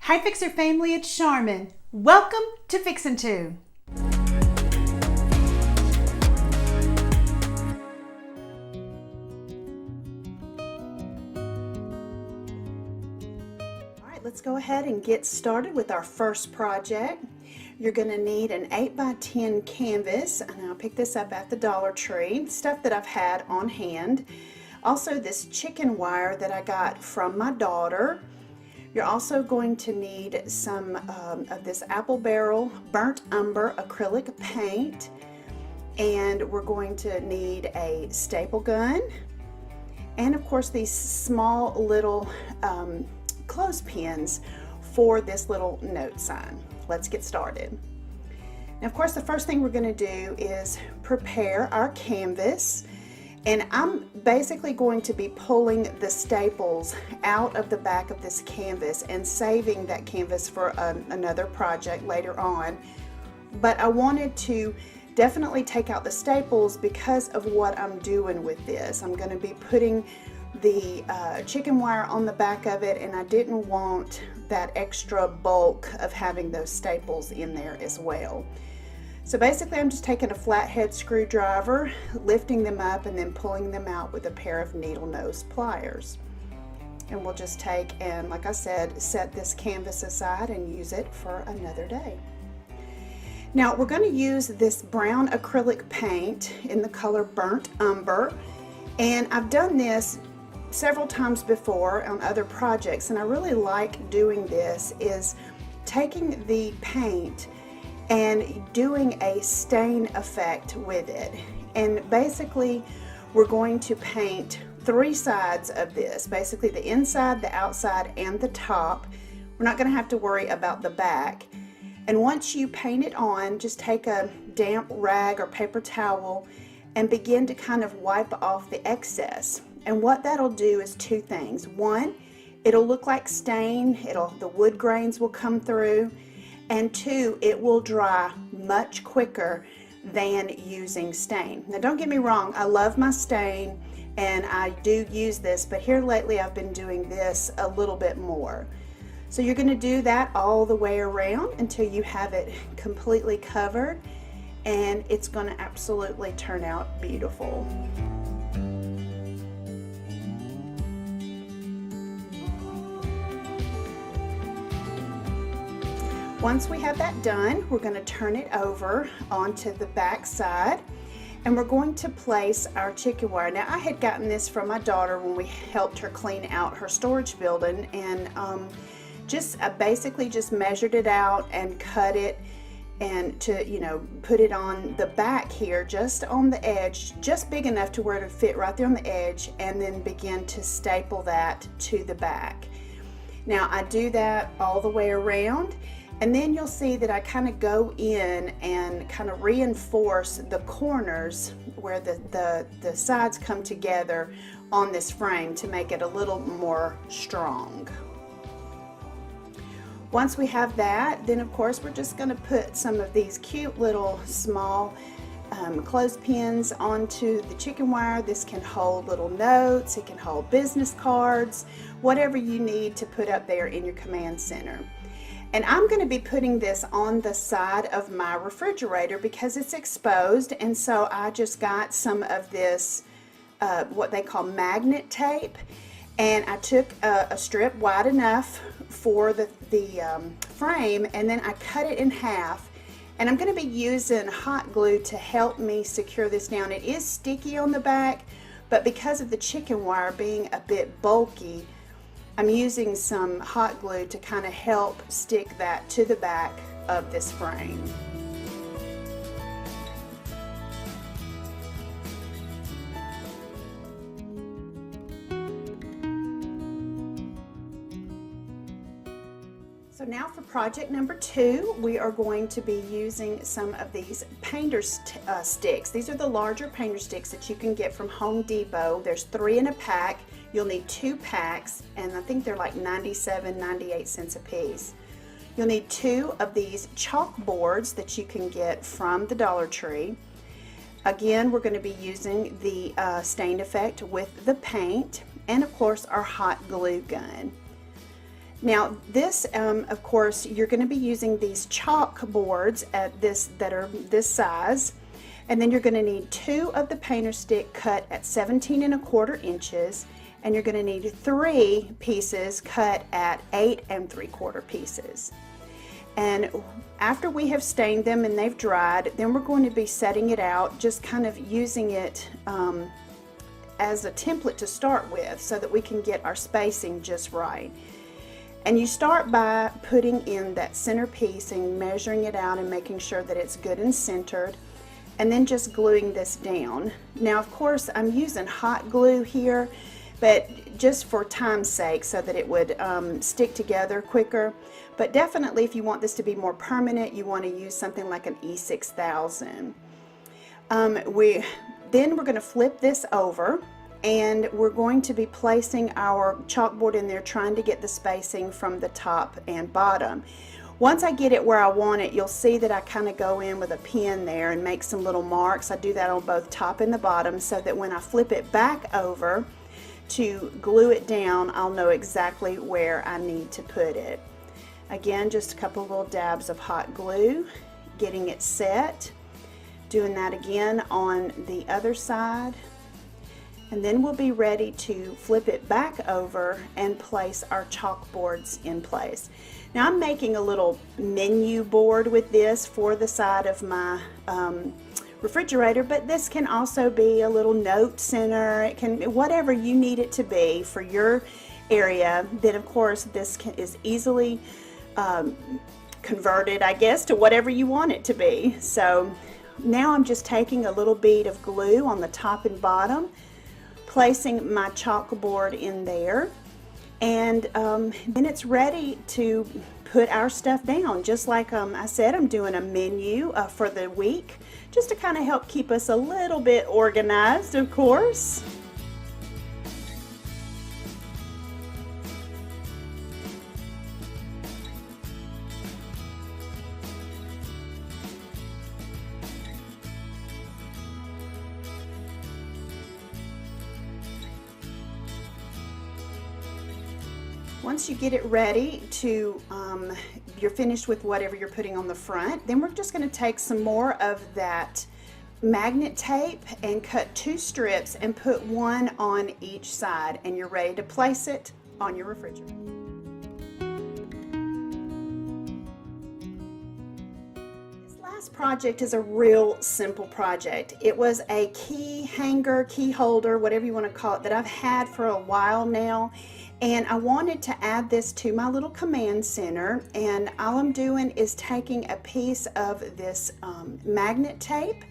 Hi Fixer family, it's Charmin. Welcome to Fixin' To. Alright, let's go ahead and get started with our first project. You're going to need an 8x10 canvas, and I'll pick this up at the Dollar Tree, stuff that I've had on hand. Also this chicken wire that I got from my daughter. You're also going to need some of this apple barrel burnt umber acrylic paint, and we're going to need a staple gun, and of course these small little clothespins for this little note sign. Let's get started. Now, of course, the first thing we're going to do is prepare our canvas. And I'm basically going to be pulling the staples out of the back of this canvas and saving that canvas for another project later on. But I wanted to definitely take out the staples because of what I'm doing with this. I'm going to be putting the chicken wire on the back of it, and I didn't want that extra bulk of having those staples in there as well. So basically I'm just taking a flathead screwdriver, lifting them up, and then pulling them out with a pair of needle nose pliers. And we'll just take and, like I said, set this canvas aside and use it for another day. Now we're going to use this brown acrylic paint in the color burnt umber, and I've done this several times before on other projects, and I really like doing this, is taking the paint and doing a stain effect with it. And basically we're going to paint three sides of this, basically the inside, the outside, and the top. We're not going to have to worry about the back. And once you paint it on, just take a damp rag or paper towel and begin to kind of wipe off the excess. And what that'll do is two things. One, it'll look like stain, the wood grains will come through. And two, it will dry much quicker than using stain. Now don't get me wrong, I love my stain and I do use this, but here lately I've been doing this a little bit more. So you're going to do that all the way around until you have it completely covered, and it's going to absolutely turn out beautiful. Once we have that done, we're going to turn it over onto the back side, and we're going to place our chicken wire. Now, I had gotten this from my daughter when we helped her clean out her storage building, and I basically just measured it out and cut it, and to put it on the back here, just on the edge, just big enough to where it would fit right there on the edge, and then begin to staple that to the back. Now, I do that all the way around. And then you'll see that I kind of go in and kind of reinforce the corners where the sides come together on this frame to make it a little more strong. Once we have that, then of course we're just going to put some of these cute little small clothespins onto the chicken wire. This can hold little notes, it can hold business cards, whatever you need to put up there in your command center. And I'm going to be putting this on the side of my refrigerator because it's exposed, and so I just got some of this, what they call magnet tape, and I took a strip wide enough for the frame, and then I cut it in half, and I'm going to be using hot glue to help me secure this down. It is sticky on the back, but because of the chicken wire being a bit bulky, I'm using some hot glue to kind of help stick that to the back of this frame. So now for project number 2, we are going to be using some of these painter's sticks. These are the larger painter sticks that you can get from Home Depot. There's 3 in a pack. You'll need 2 packs, and I think they're like 98 cents a piece. You'll need 2 of these chalk boards that you can get from the Dollar Tree. Again, we're going to be using the stain effect with the paint, and of course our hot glue gun. Now this, of course, you're going to be using these chalk boards that are this size, and then you're going to need 2 of the painter stick cut at 17 1/4 inches, and you're going to need 3 pieces cut at 8 3/4 pieces. And after we have stained them and they've dried, then we're going to be setting it out, just kind of using it as a template to start with so that we can get our spacing just right. And you start by putting in that center piece and measuring it out and making sure that it's good and centered, and then just gluing this down. Now of course I'm using hot glue here, but just for time's sake, so that it would stick together quicker. But definitely if you want this to be more permanent, you want to use something like an E6000. Then we're going to flip this over, and we're going to be placing our chalkboard in there, trying to get the spacing from the top and bottom. Once I get it where I want it, you'll see that I kind of go in with a pen there and make some little marks. I do that on both top and the bottom, so that when I flip it back over to glue it down, I'll know exactly where I need to put it. Again, just a couple little dabs of hot glue, getting it set, doing that again on the other side, and then we'll be ready to flip it back over and place our chalkboards in place. Now I'm making a little menu board with this for the side of my refrigerator, but this can also be a little note center. It can, whatever you need it to be for your area. Then of course this is easily converted, I guess, to whatever you want it to be. So now I'm just taking a little bead of glue on the top and bottom, placing my chalkboard in there, and then it's ready to put our stuff down. Just like I said, I'm doing a menu for the week, just to kind of help keep us a little bit organized, of course. Once you get it ready to, you're finished with whatever you're putting on the front, then we're just going to take some more of that magnet tape and cut 2 strips and put 1 on each side, and you're ready to place it on your refrigerator. This last project is a real simple project. It was a key hanger, key holder, whatever you want to call it, that I've had for a while now. And I wanted to add this to my little command center, and all I'm doing is taking a piece of this magnet tape,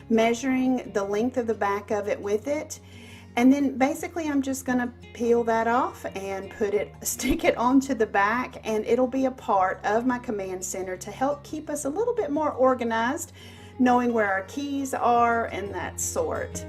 measuring the length of the back of it with it, and then basically I'm just going to peel that off and stick it onto the back, and it'll be a part of my command center to help keep us a little bit more organized, knowing where our keys are and that sort.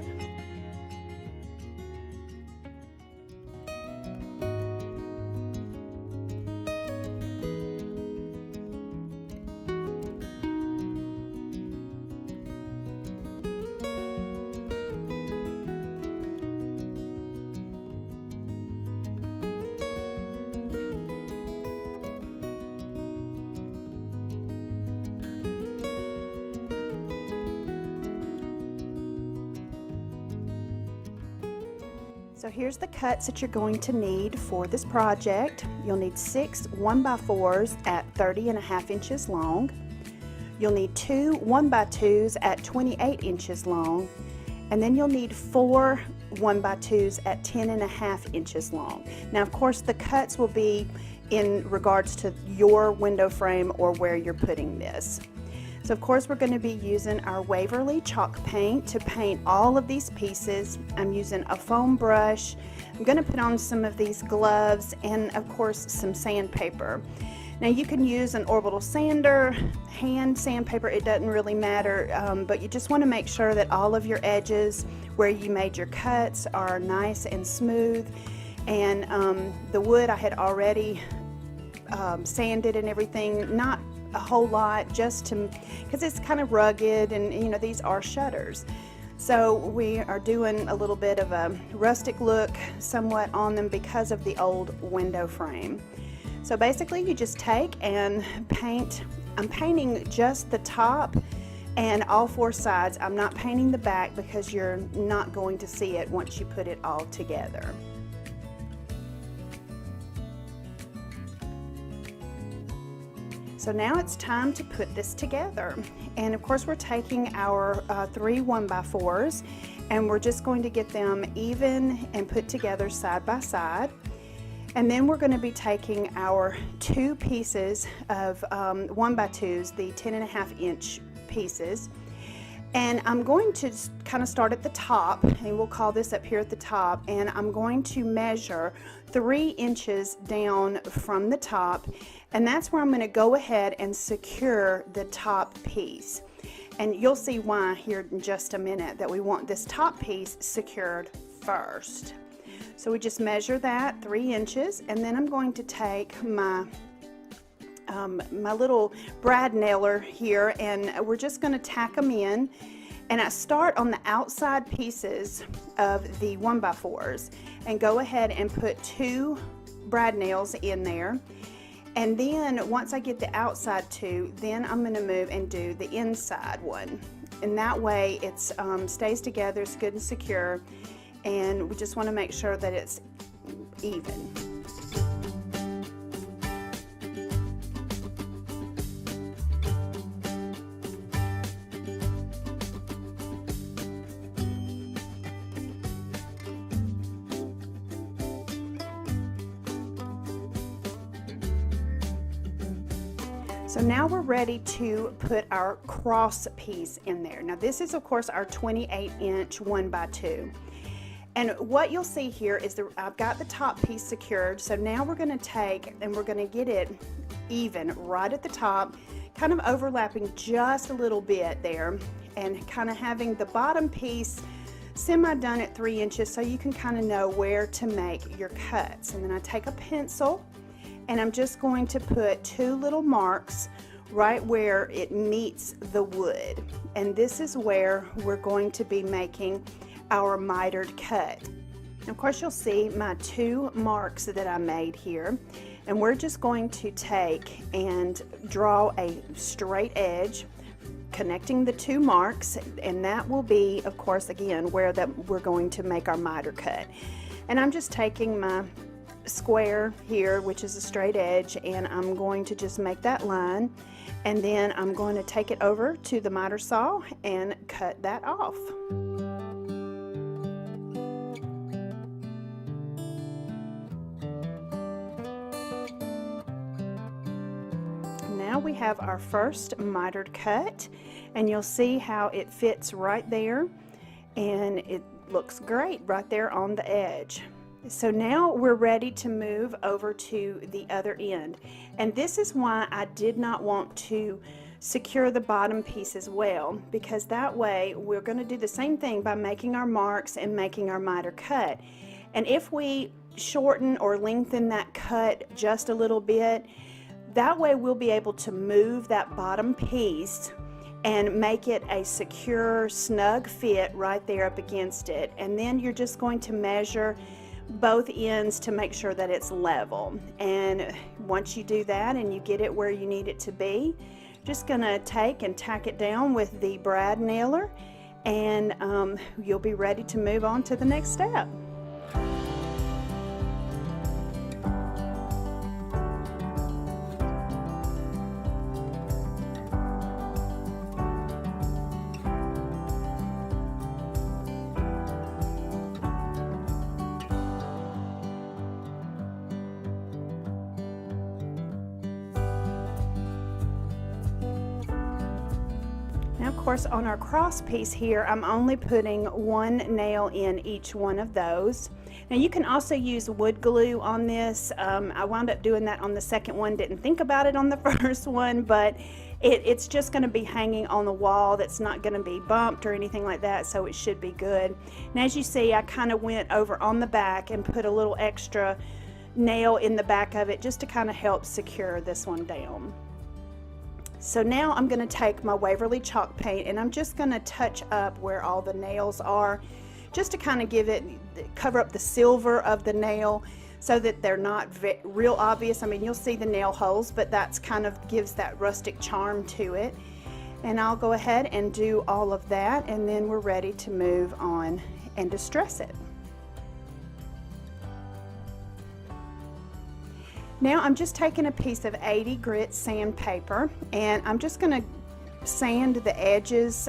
So here's the cuts that you're going to need for this project. You'll need 6 1x4s at 30 1/2 inches long. You'll need 2 1x2s at 28 inches long. And then you'll need 4 1x2s at 10 1/2 inches long. Now of course the cuts will be in regards to your window frame or where you're putting this. So of course we're going to be using our Waverly chalk paint to paint all of these pieces. I'm using a foam brush. I'm going to put on some of these gloves and of course some sandpaper. Now you can use an orbital sander, hand sandpaper, it doesn't really matter, but you just want to make sure that all of your edges where you made your cuts are nice and smooth. And the wood I had already sanded and everything, not a whole lot, just to, because it's kind of rugged, and you know these are shutters, so we are doing a little bit of a rustic look somewhat on them because of the old window frame. So basically you just take and paint. I'm painting just the top and all four sides. I'm not painting the back because you're not going to see it once you put it all together. So now it's time to put this together. And of course we're taking our 3 1x4s and we're just going to get them even and put together side by side. And then we're going to be taking our 2 pieces of 1x2s, the 10.5 inch pieces. And I'm going to kind of start at the top, and we'll call this up here at the top, and I'm going to measure 3 inches down from the top, and that's where I'm going to go ahead and secure the top piece. And you'll see why here in just a minute, that we want this top piece secured first. So we just measure that 3 inches, and then I'm going to take my my little brad nailer here, and we're just going to tack them in. And I start on the outside pieces of the 1x4s and go ahead and put 2 brad nails in there. And then once I get the outside 2, then I'm going to move and do the inside one. And that way it stays together, it's good and secure, and we just want to make sure that it's even. So now we're ready to put our cross piece in there. Now this is of course our 28 inch 1x2. And what you'll see here is that I've got the top piece secured. So now we're going to take and we're going to get it even right at the top, kind of overlapping just a little bit there, and kind of having the bottom piece semi-done at 3 inches so you can kind of know where to make your cuts. And then I take a pencil and I'm just going to put 2 little marks right where it meets the wood. And this is where we're going to be making our mitered cut. And of course you'll see my 2 marks that I made here, and we're just going to take and draw a straight edge connecting the 2 marks, and that will be of course again where we're going to make our miter cut. And I'm just taking my square here, which is a straight edge, and I'm going to just make that line, and then I'm going to take it over to the miter saw and cut that off. Now we have our first mitered cut, and you'll see how it fits right there, and it looks great right there on the edge. So now we're ready to move over to the other end, and this is why I did not want to secure the bottom piece as well, because that way we're going to do the same thing by making our marks and making our miter cut. And if we shorten or lengthen that cut just a little bit, that way we'll be able to move that bottom piece and make it a secure, snug fit right there up against it. And then you're just going to measure both ends to make sure that it's level. And once you do that and you get it where you need it to be, just gonna take and tack it down with the brad nailer, and you'll be ready to move on to the next step. Now, of course, on our cross piece here, I'm only putting 1 nail in each one of those. Now, you can also use wood glue on this. I wound up doing that on the second one, didn't think about it on the first one, but it's just going to be hanging on the wall. That's not going to be bumped or anything like that, so it should be good. And as you see, I kind of went over on the back and put a little extra nail in the back of it just to kind of help secure this one down. So now I'm going to take my Waverly chalk paint and I'm just going to touch up where all the nails are, just to kind of give it, cover up the silver of the nail so that they're not real obvious. I mean, you'll see the nail holes, but that's kind of gives that rustic charm to it. And I'll go ahead and do all of that, and then we're ready to move on and distress it. Now I'm just taking a piece of 80 grit sandpaper, and I'm just going to sand the edges,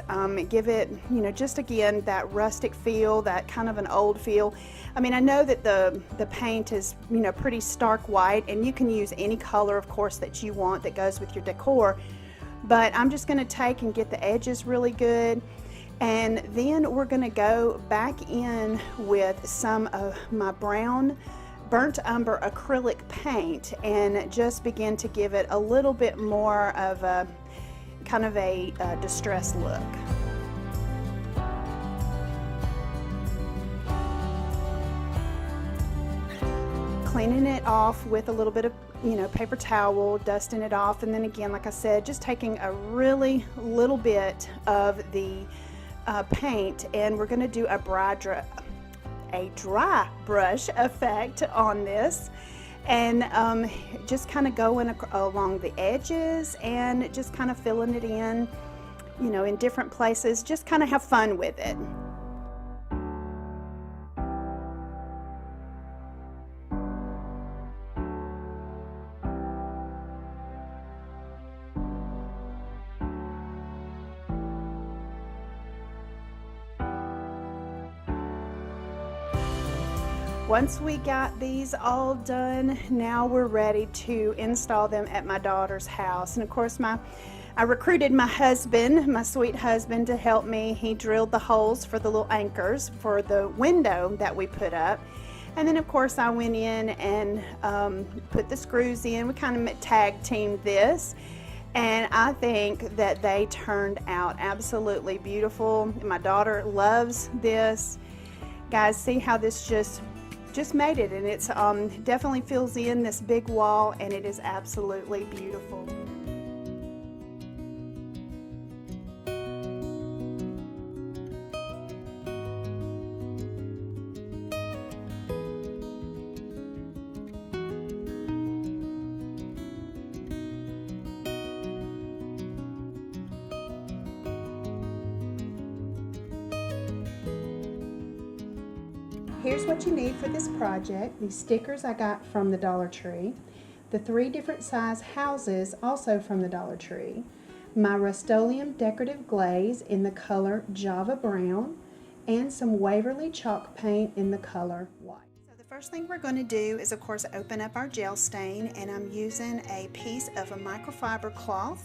give it, you know, just again that rustic feel, that kind of an old feel. I mean, I know that the paint is, you know, pretty stark white, and you can use any color, of course, that you want that goes with your decor, but I'm just going to take and get the edges really good, and then we're going to go back in with some of my brown burnt umber acrylic paint and just begin to give it a little bit more of a kind of a distressed look. Cleaning it off with a little bit of, you know, paper towel, dusting it off, and then again, like I said, just taking a really little bit of the paint, and we're going to do a dry brush effect on this, and just kind of going along the edges and just kind of filling it in, you know, in different places. Just kind of have fun with it. Once we got these all done, now we're ready to install them at my daughter's house. And of course, I recruited my husband, my sweet husband, to help me. He drilled the holes for the little anchors for the window that we put up. And then of course I went in and put the screws in. We kind of tag teamed this. And I think that they turned out absolutely beautiful. My daughter loves this. Guys, see how this just made it, and it's definitely fills in this big wall, and it is absolutely beautiful. Here's what you need for this project. These stickers I got from the Dollar Tree, the 3 different size houses also from the Dollar Tree, my Rustoleum decorative glaze in the color Java Brown, and some Waverly chalk paint in the color white. So the first thing we're going to do is, of course, open up our gel stain, and I'm using a piece of a microfiber cloth,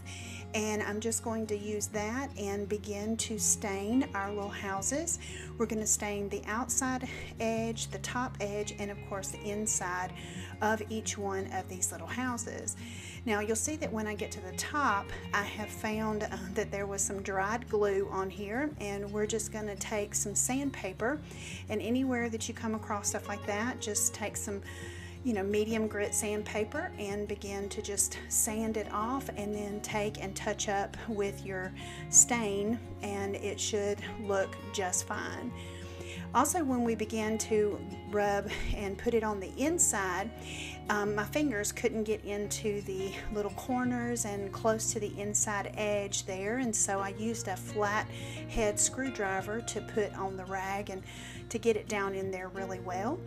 and I'm just going to use that and begin to stain our little houses. We're going to stain the outside edge, the top edge, and of course the inside of each one of these little houses. Now you'll see that when I get to the top, I have found that there was some dried glue on here, and we're just going to take some sandpaper, and anywhere that you come across stuff like that, just take some, you know, medium grit sandpaper and begin to just sand it off, and then take and touch up with your stain, and it should look just fine. Also, when we began to rub and put it on the inside, my fingers couldn't get into the little corners and close to the inside edge there, and so I used a flat head screwdriver to put on the rag and to get it down in there really well.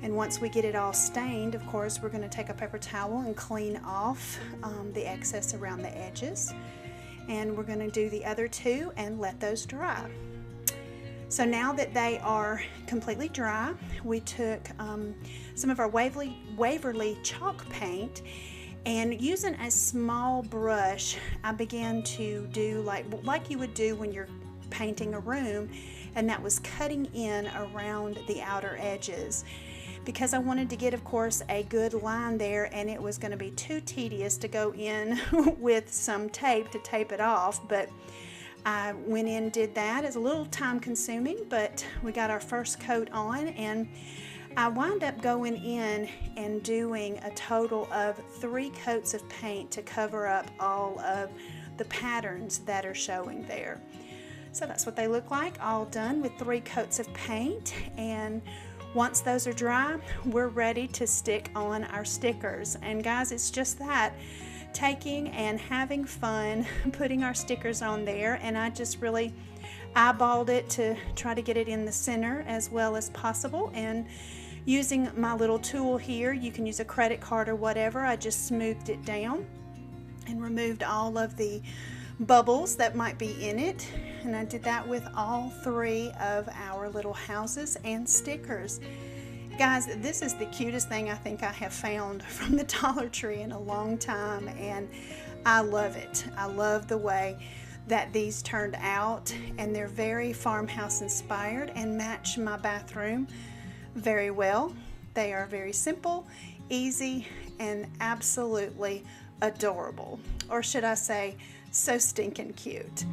And once we get it all stained, of course, we're going to take a paper towel and clean off the excess around the edges, and we're going to do the other 2 and let those dry. So now that they are completely dry, we took some of our Waverly chalk paint, and using a small brush, I began to do like you would do when you're painting a room, and that was cutting in around the outer edges, because I wanted to get, of course, a good line there, and it was going to be too tedious to go in with some tape to tape it off. But I went in and did that. It's a little time consuming, but we got our first coat on, and I wound up going in and doing a total of 3 coats of paint to cover up all of the patterns that are showing there. So that's what they look like, all done with 3 coats of paint. And Once those are dry, we're ready to stick on our stickers. And guys, it's just that, taking and having fun putting our stickers on there. And I just really eyeballed it to try to get it in the center as well as possible. And using my little tool here, you can use a credit card or whatever, I just smoothed it down and removed all of the bubbles that might be in it. And I did that with all 3 of our little houses and stickers. Guys, this is the cutest thing I think I have found from the Dollar Tree in a long time, and I love it. I love the way that these turned out, and they're very farmhouse inspired and match my bathroom very well. They are very simple, easy, and absolutely adorable. Or should I say, so stinking cute.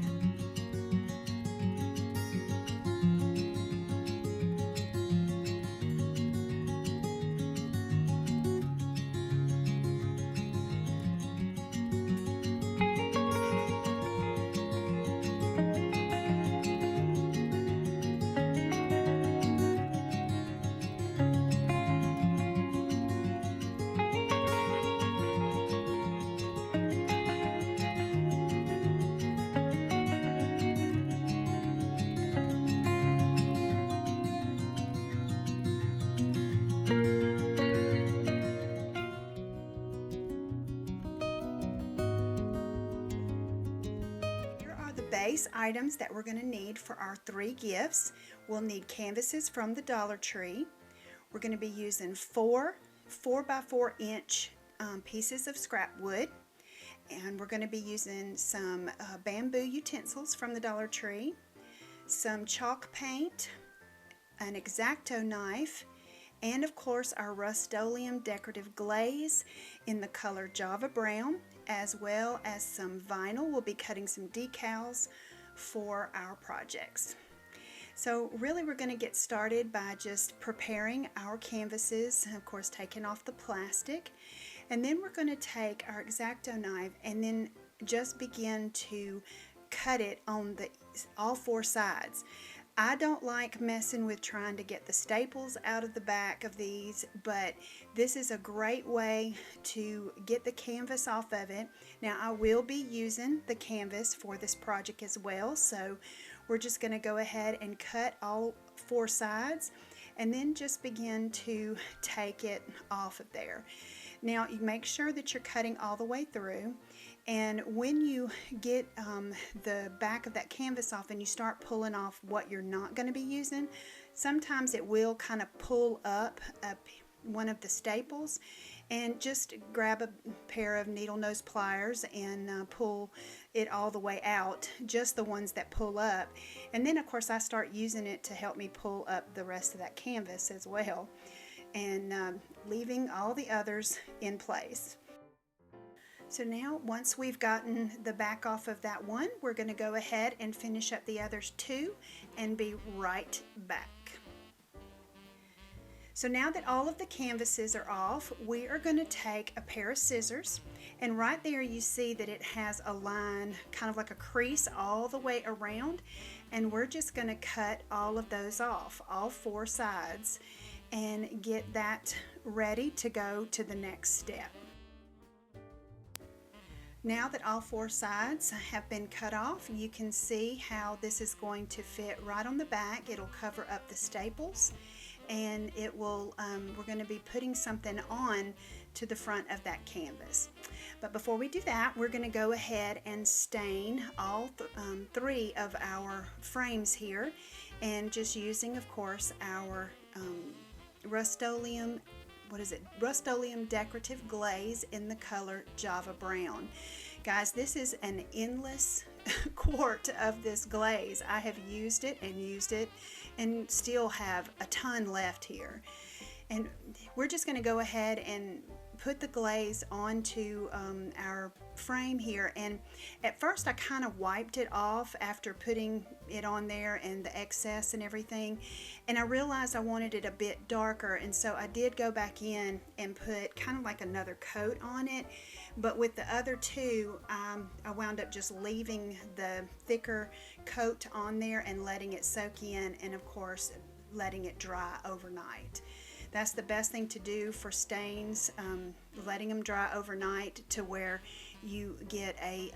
Base items that we're going to need for our 3 gifts. We'll need canvases from the Dollar Tree. We're going to be using 4 4x4 inch pieces of scrap wood, and we're going to be using some bamboo utensils from the Dollar Tree, some chalk paint, an X-Acto knife, and of course our Rustoleum decorative glaze in the color Java Brown, as well as some vinyl. We'll be cutting some decals for our projects. So really we're going to get started by just preparing our canvases, of course taking off the plastic, and then we're going to take our X-Acto knife and then just begin to cut it on all 4 sides. I don't like messing with trying to get the staples out of the back of these, but this is a great way to get the canvas off of it. Now I will be using the canvas for this project as well, so we're just going to go ahead and cut all 4 sides and then just begin to take it off of there. Now you make sure that you're cutting all the way through, and when you get the back of that canvas off and you start pulling off what you're not going to be using, sometimes it will kind of pull up one of the staples, and just grab a pair of needle nose pliers and pull it all the way out, just the ones that pull up. And then of course I start using it to help me pull up the rest of that canvas as well, and leaving all the others in place. So now once we've gotten the back off of that one, we're going to go ahead and finish up the others 2 and be right back. So now that all of the canvases are off, we are going to take a pair of scissors, and right there you see that it has a line, kind of like a crease all the way around, and we're just going to cut all of those off, all 4 sides, and get that ready to go to the next step. Now that all 4 sides have been cut off, you can see how this is going to fit right on the back. It'll cover up the staples, and it will we're going to be putting something on to the front of that canvas. But before we do that, we're going to go ahead and stain all 3 of our frames here, and just using of course our Rustoleum decorative glaze in the color Java Brown. Guys, this is an endless quart of this glaze. I have used it and still have a ton left here. And we're just going to go ahead and put the glaze onto our frame here, and at first I kind of wiped it off after putting it on there and the excess and everything, and I realized I wanted it a bit darker, and so I did go back in and put kind of like another coat on it. But with the other 2, I wound up just leaving the thicker coat on there and letting it soak in, and of course letting it dry overnight. That's the best thing to do for stains, letting them dry overnight to where you get a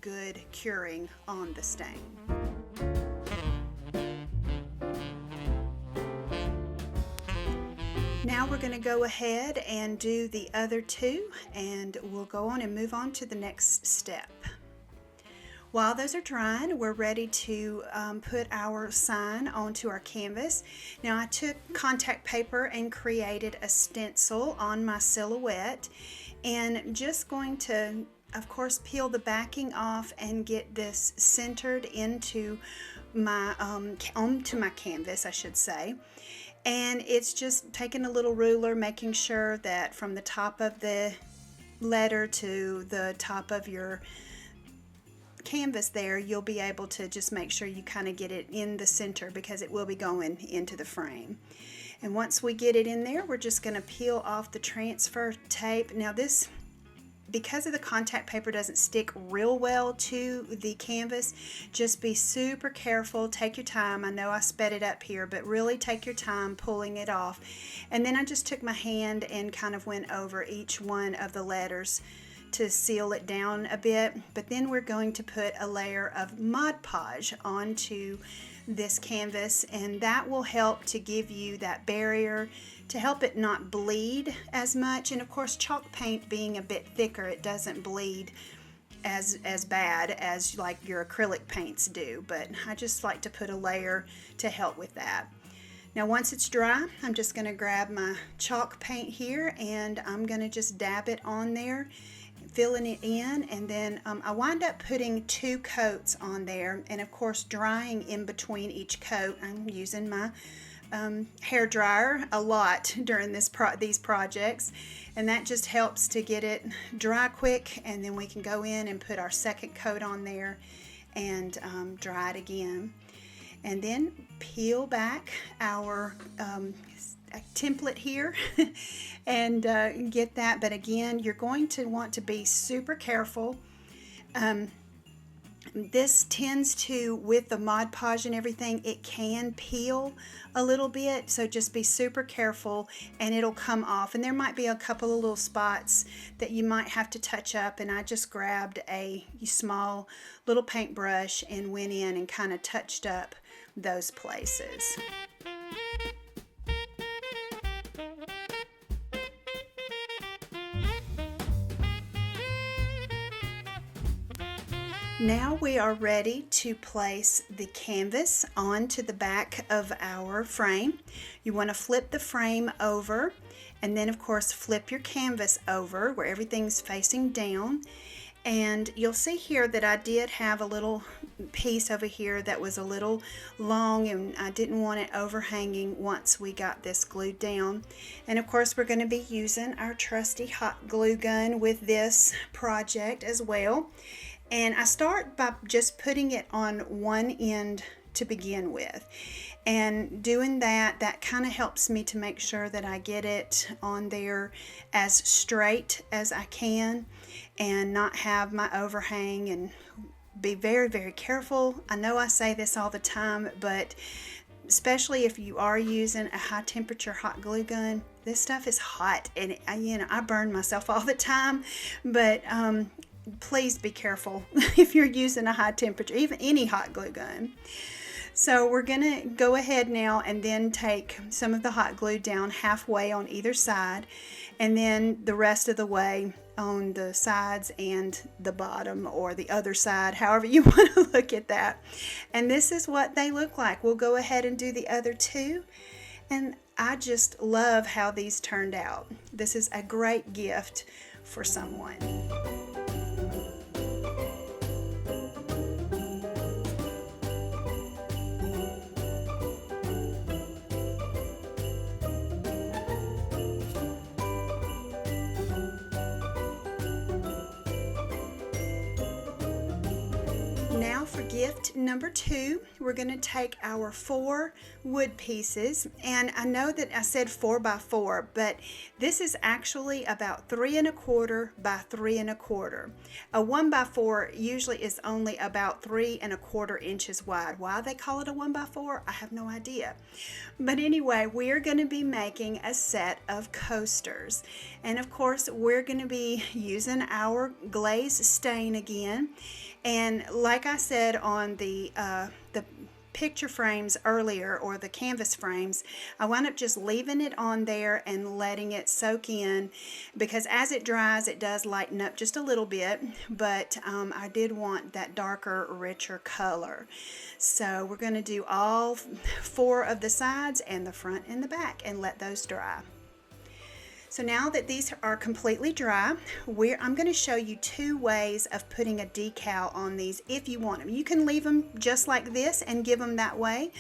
good curing on the stain. Now we're going to go ahead and do the other two, and we'll go on and move on to the next step. While those are drying, we're ready to put our sign onto our canvas. Now I took contact paper and created a stencil on my silhouette, and just going to, of course, peel the backing off and get this centered into my onto my canvas, I should say. And it's just taking a little ruler, making sure that from the top of the letter to the top of your canvas there, you'll be able to just make sure you kind of get it in the center, because it will be going into the frame. And once we get it in there, we're just going to peel off the transfer tape. Now this, because of the contact paper doesn't stick real well to the canvas, just be super careful. Take your time. I know I sped it up here, but really take your time pulling it off. And then I just took my hand and kind of went over each one of the letters to seal it down a bit. But then we're going to put a layer of Mod Podge onto this canvas, and that will help to give you that barrier, to help it not bleed as much. And of course, chalk paint being a bit thicker, it doesn't bleed as bad as like your acrylic paints do, but I just like to put a layer to help with that. Now once it's dry, I'm just going to grab my chalk paint here, and I'm going to just dab it on there, filling it in. And then I wind up putting 2 coats on there, and of course drying in between each coat. I'm using my hair dryer a lot during these projects, and that just helps to get it dry quick, and then we can go in and put our second coat on there and dry it again. And then peel back our template here and get that. But again, you're going to want to be super careful. This tends to, with the Mod Podge and everything, it can peel a little bit, so just be super careful and it'll come off. And there might be a couple of little spots that you might have to touch up, and I just grabbed a small little paintbrush and went in and kind of touched up those places. Now we are ready to place the canvas onto the back of our frame. You want to flip the frame over, and then of course flip your canvas over where everything's facing down. And you'll see here that I did have a little piece over here that was a little long, and I didn't want it overhanging once we got this glued down. And of course we're going to be using our trusty hot glue gun with this project as well. And I start by just putting it on one end to begin with. And doing that kind of helps me to make sure that I get it on there as straight as I can and not have my overhang, and be very, very careful. I know I say this all the time, but especially if you are using a high temperature hot glue gun, this stuff is hot, and I burn myself all the time. But please be careful if you're using a high temperature, even any hot glue gun. So we're gonna go ahead now and then take some of the hot glue down halfway on either side, and then the rest of the way on the sides and the bottom, or the other side, however you want to look at that. And this is what they look like. We'll go ahead and do the other two, and I just love how these turned out. This is a great gift for someone. for gift number 2, we're going to take our 4 wood pieces, and I know that I said 4 by 4, but this is actually about 3 1/4 by 3 1/4. A 1 by 4 usually is only about 3 1/4 inches wide. Why they call it a 1 by 4, I have no idea. But anyway, we are going to be making a set of coasters, and of course we're going to be using our glaze stain again. And like I said on the picture frames earlier, or the canvas frames, I wound up just leaving it on there and letting it soak in, because as it dries it does lighten up just a little bit, but I did want that darker, richer color. So we're going to do all 4 of the sides and the front and the back and let those dry. So now that these are completely dry, I'm going to show you 2 ways of putting a decal on these if you want them. You can leave them just like this and give them that way,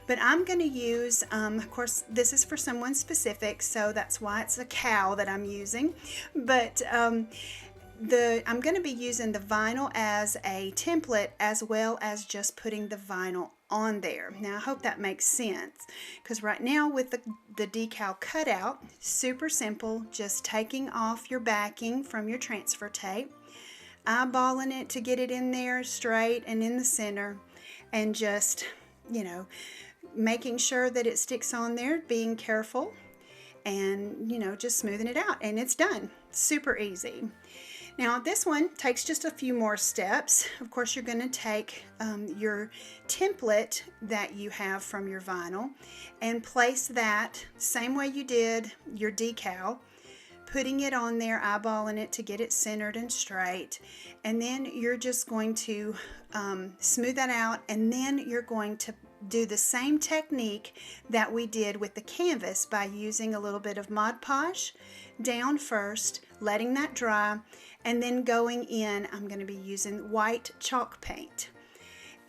but I'm going to use, of course this is for someone specific, so that's why it's a cow that I'm using, but I'm going to be using the vinyl as a template, as well as just putting the vinyl on there. Now I hope that makes sense, because right now with the decal cutout, super simple, just taking off your backing from your transfer tape, eyeballing it to get it in there straight and in the center, and just, you know, making sure that it sticks on there, being careful, and, you know, just smoothing it out, and it's done. Super easy. Now this one takes just a few more steps. Of course you're going to take your template that you have from your vinyl and place that same way you did your decal, putting it on there, eyeballing it to get it centered and straight, and then you're just going to smooth that out, and then you're going to do the same technique that we did with the canvas by using a little bit of Mod Podge down first, letting that dry, and then going in. I'm going to be using white chalk paint,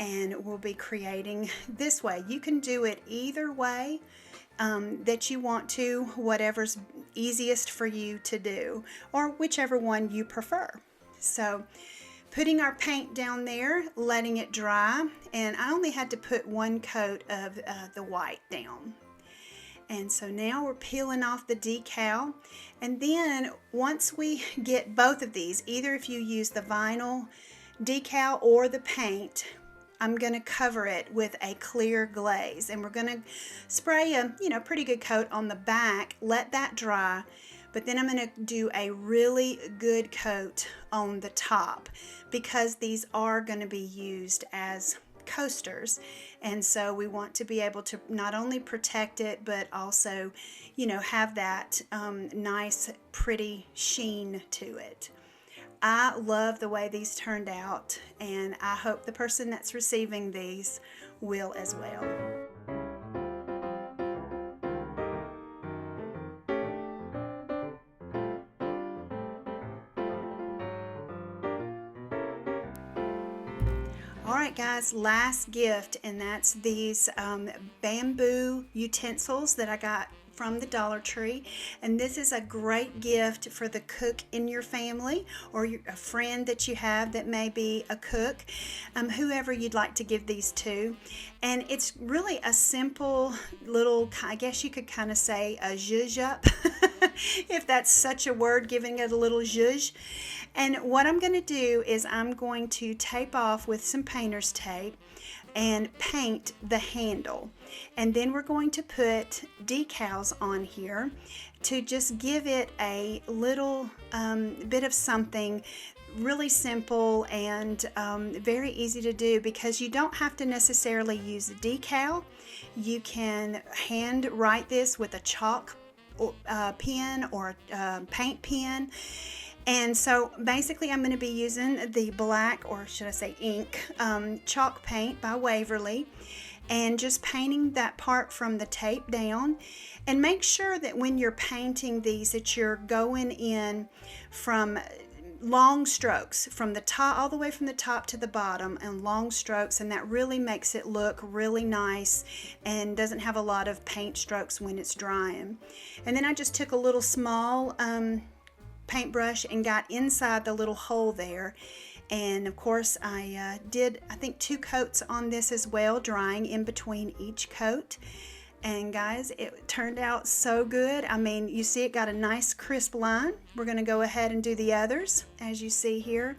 and we'll be creating this way. You can do it either way that you want to, whatever's easiest for you to do, or whichever one you prefer. So putting our paint down there, letting it dry, and I only had to put 1 coat of the white down. And so now we're peeling off the decal, and then once we get both of these, either if you use the vinyl decal or the paint, I'm going to cover it with a clear glaze, and we're going to spray a pretty good coat on the back, let that dry, but then I'm going to do a really good coat on the top, because these are going to be used as coasters, and so we want to be able to not only protect it, but also, you know, have that nice pretty sheen to it. I love the way these turned out, and I hope the person that's receiving these will as well. Alright guys, last gift, and that's these bamboo utensils that I got from the Dollar Tree, and this is a great gift for the cook in your family, or a friend that you have that may be a cook, whoever you'd like to give these to. And it's really a simple little, I guess you could kind of say a zhuzh up if that's such a word, giving it a little zhuzh. And what I'm going to do is I'm going to tape off with some painter's tape and paint the handle, and then we're going to put decals on here to just give it a little bit of something really simple and very easy to do, because you don't have to necessarily use a decal. You can hand write this with a chalk pen or paint pen. And so basically I'm going to be using the black, or should I say ink, chalk paint by Waverly, and just painting that part from the tape down. And make sure that when you're painting these that you're going in from long strokes, from the top, all the way from the top to the bottom, and long strokes, and that really makes it look really nice and doesn't have a lot of paint strokes when it's drying. And then I just took a little small paintbrush and got inside the little hole there. And of course I did, I think, 2 coats on this as well, drying in between each coat. And guys, it turned out so good. I mean, you see it got a nice crisp line. We're going to go ahead and do the others, as you see here.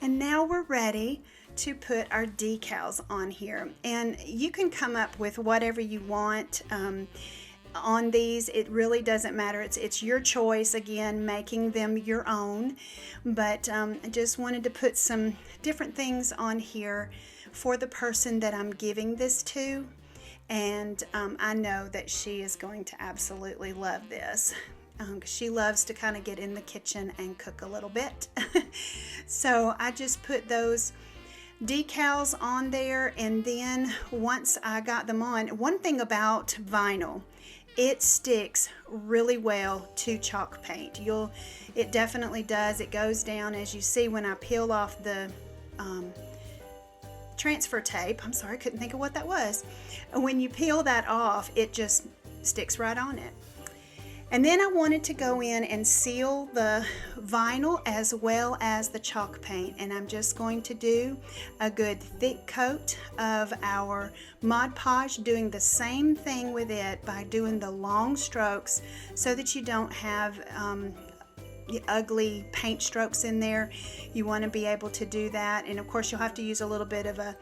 And now we're ready to put our decals on here. And you can come up with whatever you want on these. It really doesn't matter. It's your choice, again, making them your own. But I just wanted to put some different things on here for the person that I'm giving this to. And I know that she is going to absolutely love this. She loves to kind of get in the kitchen and cook a little bit. So I just put those decals on there, and then once I got them on, one thing about vinyl, it sticks really well to chalk paint. It definitely does. It goes down, as you see when I peel off the transfer tape. I'm sorry, I couldn't think of what that was. When you peel that off, it just sticks right on it. And then I wanted to go in and seal the vinyl as well as the chalk paint. And I'm just going to do a good thick coat of our Mod Podge, doing the same thing with it by doing the long strokes so that you don't have ugly paint strokes in there. You want to be able to do that. And of course you'll have to use a little bit of a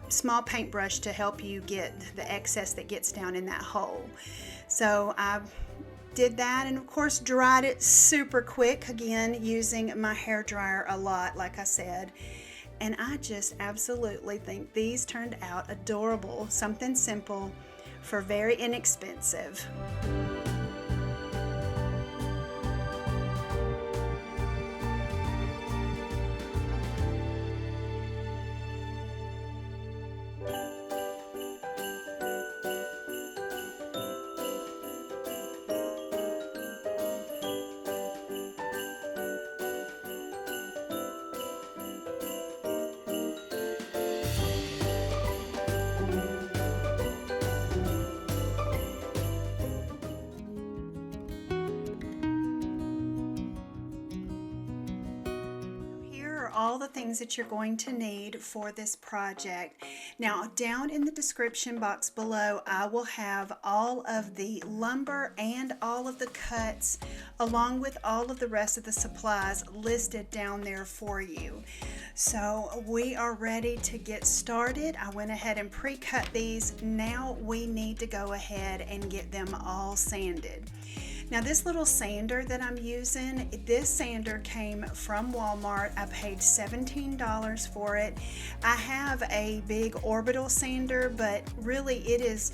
small paintbrush to help you get the excess that gets down in that hole. So I did that, and of course dried it super quick, again using my hair dryer a lot, like I said. And I just absolutely think these turned out adorable. Something simple for very inexpensive. All the things that you're going to need for this project. Now, down in the description box below, I will have all of the lumber and all of the cuts, along with all of the rest of the supplies listed down there for you. So we are ready to get started. I went ahead and pre-cut these. Now we need to go ahead and get them all sanded. Now this little sander that I'm using, this sander came from Walmart. I paid $17 for it. I have a big orbital sander, but really it is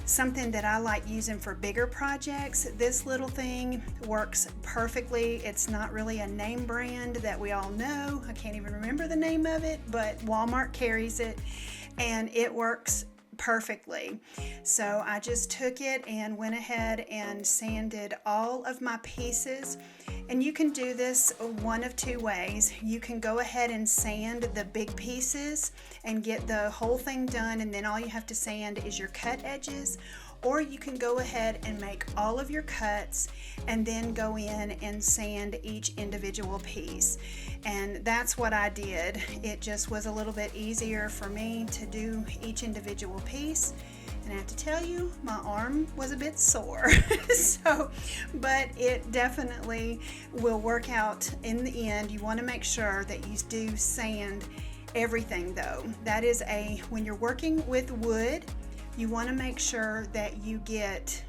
something that I like using for bigger projects. This little thing works perfectly. It's not really a name brand that we all know. I can't even remember the name of it, but Walmart carries it and it works perfectly. So I just took it and went ahead and sanded all of my pieces. And you can do this one of two ways. You can go ahead and sand the big pieces and get the whole thing done, and then all you have to sand is your cut edges. Or you can go ahead and make all of your cuts and then go in and sand each individual piece. And that's what I did. It just was a little bit easier for me to do each individual piece. And I have to tell you, my arm was a bit sore. But it definitely will work out in the end. You want to make sure that you do sand everything though. That is when you're working with wood, you want to make sure that you get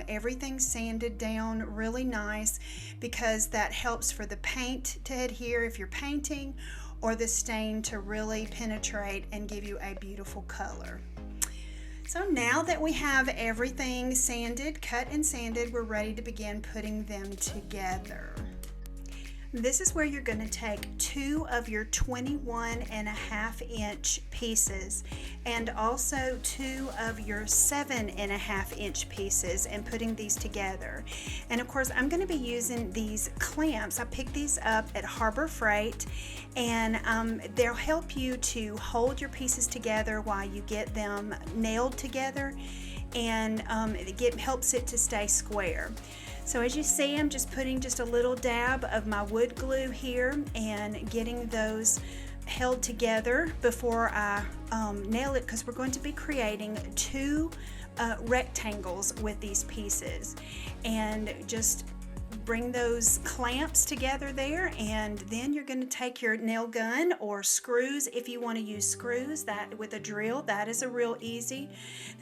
everything sanded down really nice, because that helps for the paint to adhere if you're painting, or the stain to really penetrate and give you a beautiful color. So now that we have everything sanded, cut and sanded, we're ready to begin putting them together. This is where you're going to take 2 of your 21.5-inch pieces and also 2 of your 7.5-inch pieces and putting these together. And of course, I'm going to be using these clamps. I picked these up at Harbor Freight, and they'll help you to hold your pieces together while you get them nailed together, and it helps it to stay square. So as you see, I'm just putting just a little dab of my wood glue here and getting those held together before I nail it, because we're going to be creating two rectangles with these pieces. And just bring those clamps together there, and then you're going to take your nail gun or screws if you want to use screws, that with a drill, that is a real easy.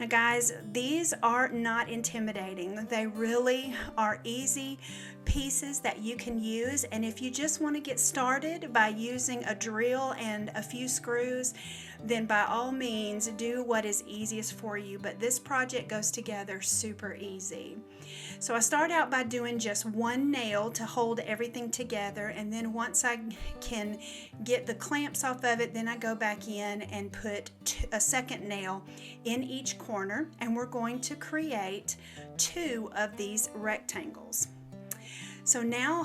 Now guys, these are not intimidating. They really are easy pieces that you can use, and if you just want to get started by using a drill and a few screws, then by all means do what is easiest for you, but this project goes together super easy. So I start out by doing just one nail to hold everything together, and then once I can get the clamps off of it, then I go back in and put a second nail in each corner, and we're going to create two of these rectangles. So now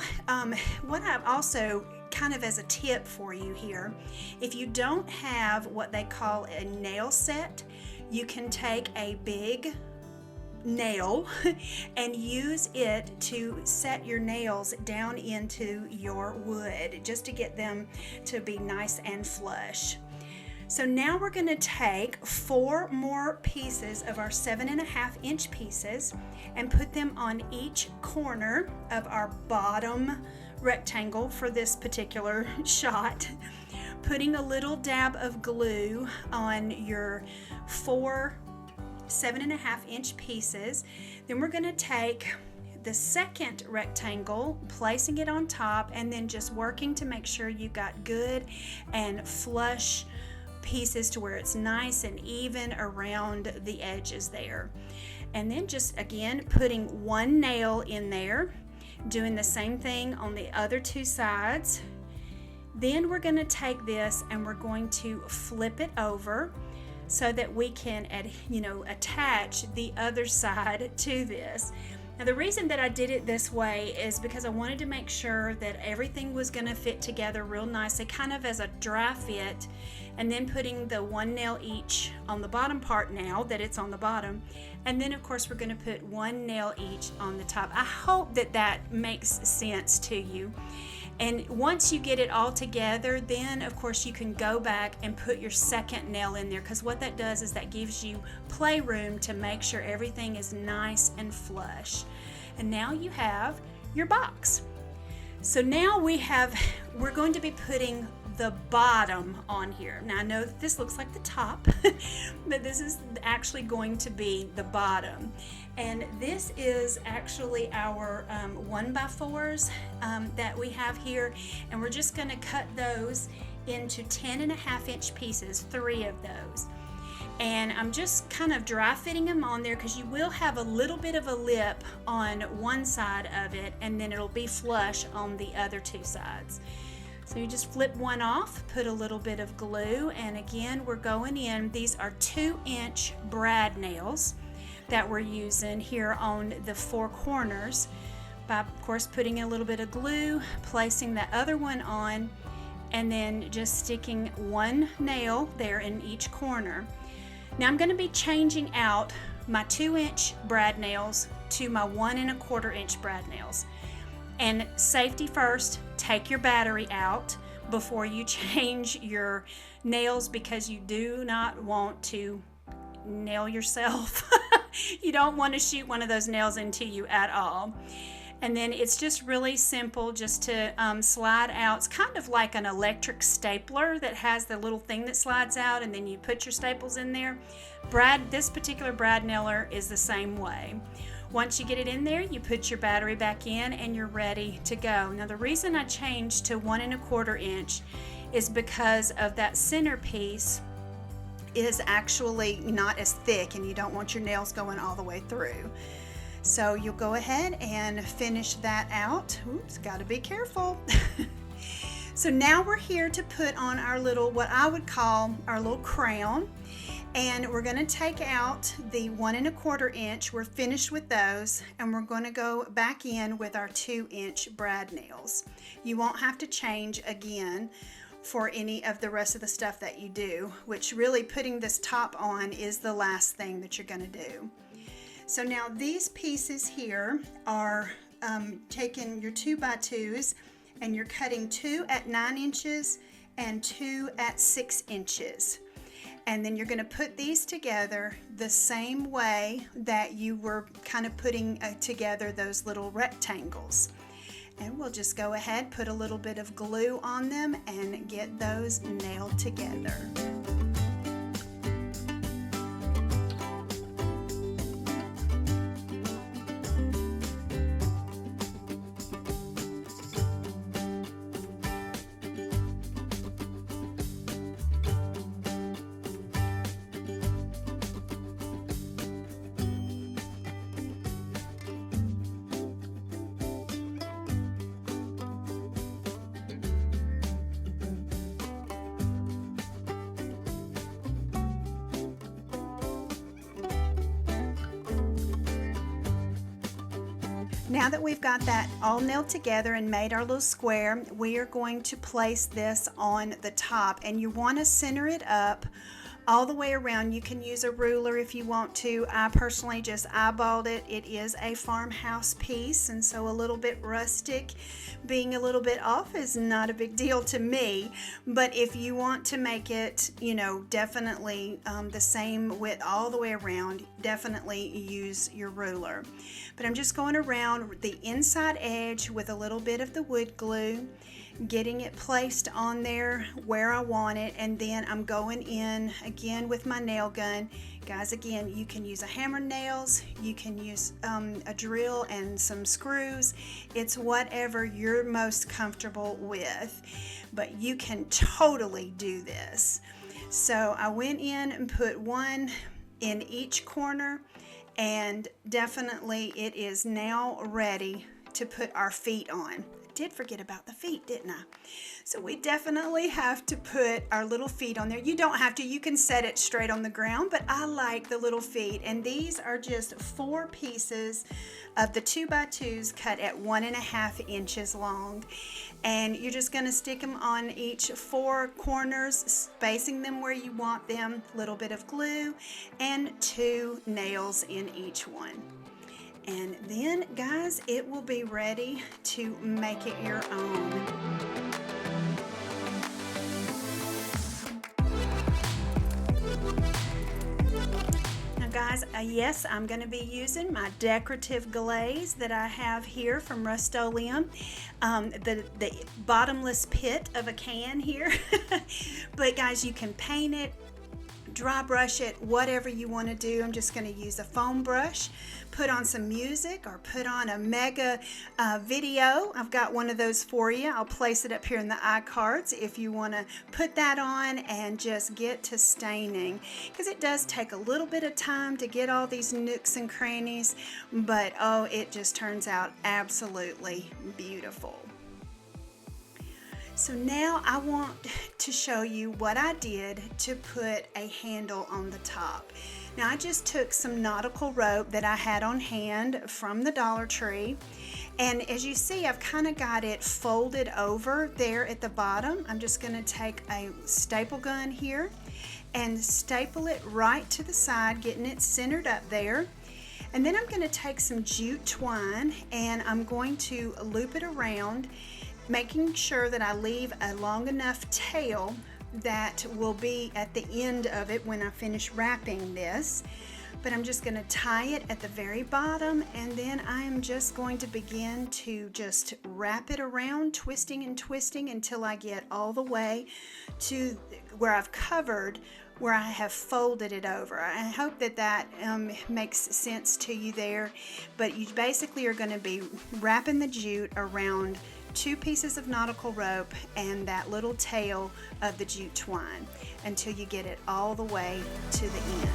what I've also kind of as a tip for you here, if you don't have what they call a nail set, you can take a big nail and use it to set your nails down into your wood, just to get them to be nice and flush. So now we're going to take 4 more pieces of our 7.5-inch pieces and put them on each corner of our bottom rectangle for this particular shot, putting a little dab of glue on your 4 7.5-inch pieces. Then we're going to take the second rectangle, placing it on top, and then just working to make sure you got good and flush pieces to where it's nice and even around the edges there. And then just again putting one nail in there, doing the same thing on the other 2 sides. Then we're going to take this and we're going to flip it over so that we can attach the other side to this. Now the reason that I did it this way is because I wanted to make sure that everything was going to fit together real nicely, kind of as a dry fit, and then putting the one nail each on the bottom part now that it's on the bottom, and then of course we're going to put one nail each on the top. I hope that that makes sense to you. And once you get it all together, then of course you can go back and put your second nail in there, because what that does is that gives you playroom to make sure everything is nice and flush. And now you have your box. So now we're going to be putting the bottom on here. Now I know that this looks like the top, but this is actually going to be the bottom. And this is actually our 1x4s that we have here, and we're just going to cut those into 10.5-inch pieces, 3 of those. And I'm just kind of dry fitting them on there, because you will have a little bit of a lip on one side of it, and then it'll be flush on the other 2 sides. So you just flip one off, put a little bit of glue, and again we're going in. These are 2-inch brad nails that we're using here on the 4 corners, by of course putting a little bit of glue, placing the other one on, and then just sticking one nail there in each corner. Now I'm going to be changing out my 2-inch brad nails to my 1.25-inch brad nails. And safety first, take your battery out before you change your nails, because you do not want to nail yourself. You don't want to shoot one of those nails into you at all. And then it's just really simple just to slide out. It's kind of like an electric stapler that has the little thing that slides out, and then you put your staples in there. This particular brad nailer is the same way. Once you get it in there, you put your battery back in and you're ready to go. Now the reason I changed to 1.25-inch is because of that centerpiece is actually not as thick, and you don't want your nails going all the way through. So you'll go ahead and finish that out. Oops, gotta be careful. So now we're here to put on our little, what I would call our little crown. And we're going to take out the 1.25-inch. We're finished with those, and we're going to go back in with our 2-inch brad nails. You won't have to change again for any of the rest of the stuff that you do, which really putting this top on is the last thing that you're going to do. So now these pieces here are taking your 2x2s and you're cutting 2 at 9 inches and 2 at 6 inches. And then you're going to put these together the same way that you were kind of putting together those little rectangles. And we'll just go ahead, put a little bit of glue on them and get those nailed together. Now that we've got that all nailed together and made our little square, we are going to place this on the top, and you want to center it up all the way around. You can use a ruler if you want to. I personally just eyeballed it. It is a Farmhouse piece, and so a little bit rustic, being a little bit off is not a big deal to me. But if you want to make it, you know, definitely the same width all the way around, definitely use your ruler. But I'm just going around the inside edge with a little bit of the wood glue, getting it placed on there where I want it, and then I'm going in again with my nail gun. Guys, again, you can use a hammer nails, you can use a drill and some screws. It's whatever you're most comfortable with, but you can totally do this. So I went in and put one in each corner, and definitely it is now ready to put our feet on. Did forget about the feet, didn't I? So we definitely have to put our little feet on there. You don't have to, you can set it straight on the ground, but I like the little feet. And these are just 4 pieces of the 2x2s cut at 1.5 inches long. And you're just going to stick them on each 4 corners, spacing them where you want them, a little bit of glue, and 2 nails in each one. And then, guys, it will be ready to make it your own. Now, guys, yes, I'm going to be using my decorative glaze that I have here from Rustoleum, the bottomless pit of a can here. But, guys, you can paint it, dry brush it, whatever you want to do. I'm just going to use a foam brush, put on some music, or put on a mega video. I've got one of those for you. I'll place it up here in the iCards if you want to put that on and just get to staining, because it does take a little bit of time to get all these nooks and crannies, but oh, it just turns out absolutely beautiful. So now I want to show you what I did to put a handle on the top. Now I just took some nautical rope that I had on hand from the Dollar Tree, and as you see, I've kind of got it folded over there at the bottom. I'm just going to take a staple gun here and staple it right to the side, getting it centered up there. And then I'm going to take some jute twine and I'm going to loop it around, making sure that I leave a long enough tail that will be at the end of it when I finish wrapping this. But I'm just going to tie it at the very bottom, and then I am just going to begin to just wrap it around, twisting and twisting until I get all the way to where I've covered, where I have folded it over. I hope that that makes sense to you there. But you basically are going to be wrapping the jute around 2 pieces of nautical rope and that little tail of the jute twine until you get it all the way to the end.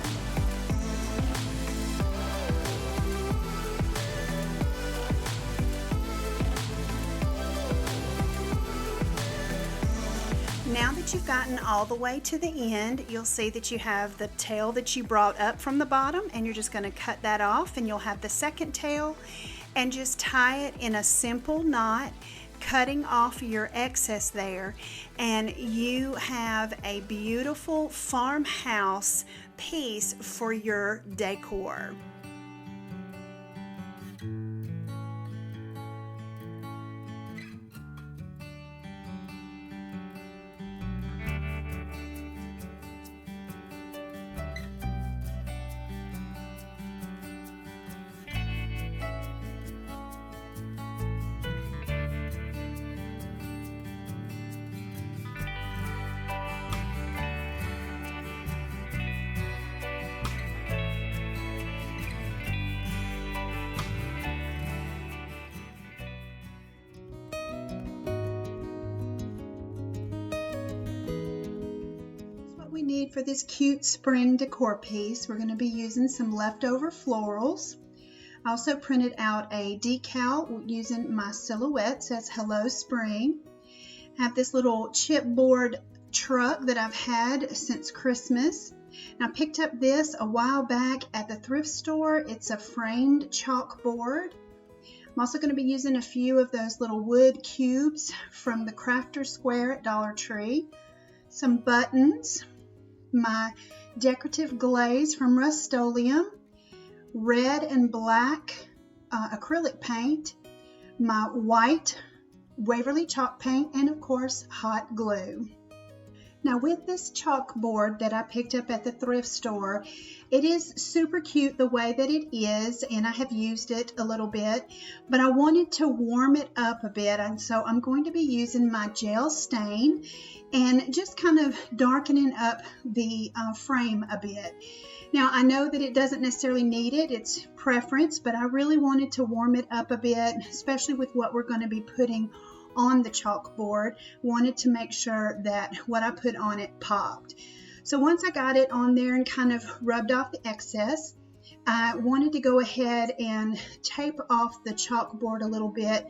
Now that you've gotten all the way to the end, you'll see that you have the tail that you brought up from the bottom, and you're just going to cut that off, and you'll have the second tail, and just tie it in a simple knot, cutting off your excess there, and you have a beautiful farmhouse piece for your decor. need for this cute spring decor piece. We're going to be using some leftover florals. I also printed out a decal using my silhouette. It says Hello Spring. I have this little chipboard truck that I've had since Christmas. And I picked up this a while back at the thrift store. It's a framed chalkboard. I'm also going to be using a few of those little wood cubes from the Crafter Square at Dollar Tree. Some buttons, my decorative glaze from Rustoleum, red and black acrylic paint, my white Waverly chalk paint, and of course hot glue. Now with this chalkboard that I picked up at the thrift store, it is super cute the way that it is, and I have used it a little bit, but I wanted to warm it up a bit, and so I'm going to be using my gel stain and just kind of darkening up the frame a bit. Now I know that it doesn't necessarily need it, it's preference, but I really wanted to warm it up a bit, especially with what we're going to be putting on the chalkboard. Wanted to make sure that what I put on it popped. So once I got it on there and kind of rubbed off the excess, I wanted to go ahead and tape off the chalkboard a little bit